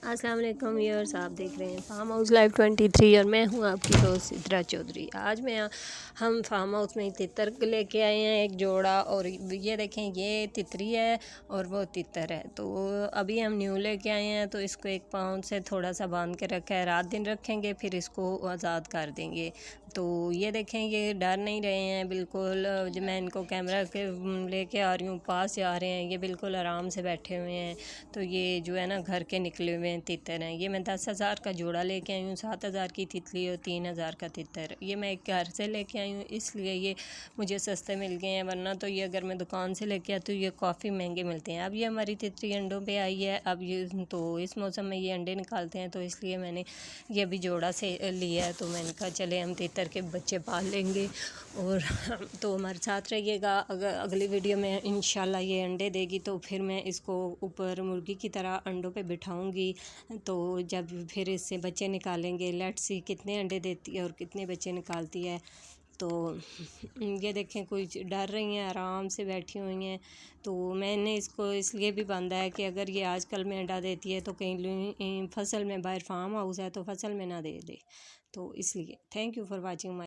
अस्सलाम वालेकुम व्यूअर्स, आप देख रहे हैं फार्म हाउस लाइव 23 और मैं हूं आपकी दोस्त सिद्रा चौधरी। आज हम फार्म हाउस में तितर लेके आए हैं एक जोड़ा, और ये देखें ये तितरी है और वो तितर है। तो अभी हम न्यू लेके आए हैं, तो इसको एक पाउंड से थोड़ा सा बांध के रखा है, रात दिन रखेंगे फिर इसको आज़ाद कर देंगे। तो ये देखें ये डर नहीं रहे हैं बिल्कुल। जब मैं इनको कैमरा के लेके आ रही हूँ, पास से आ रहे हैं, ये बिल्कुल आराम से बैठे हुए हैं। तो ये जो है ना घर के निकले हुए हैं तितर हैं। ये मैं 10,000 का जोड़ा लेके आई हूँ, 7,000 की तितली और 3,000 का तितर। ये मैं एक घर से लेके आई हूँ, इसलिए ये मुझे सस्ते मिल गए हैं, वरना तो ये अगर मैं दुकान से लेके आती हूँ ये काफ़ी महंगे मिलते हैं। अब ये हमारी तितरी अंडों पे आई है। अब ये तो इस मौसम में ये अंडे निकालते हैं, तो इसलिए मैंने ये भी जोड़ा से लिया है। तो मैंने कहा चले हम तितर के बच्चे पाल लेंगे। और तो हमारे साथ रहिएगा। अगर अगली वीडियो में इंशाल्लाह ये अंडे देगी तो फिर मैं इसको ऊपर मुर्गी की तरह अंडों पे बिठाऊंगी। तो जब फिर इससे बच्चे निकालेंगे, लेट्स सी कितने अंडे देती है और कितने बच्चे निकालती है। तो ये देखें कोई डर रही हैं, आराम से बैठी हुई हैं। तो मैंने इसको इसलिए भी बांधा है कि अगर ये आजकल में अंडा देती है तो कहीं फसल में, बाहर फार्म हाउस है तो फसल में ना दे दे। तो इसलिए thank you for watching my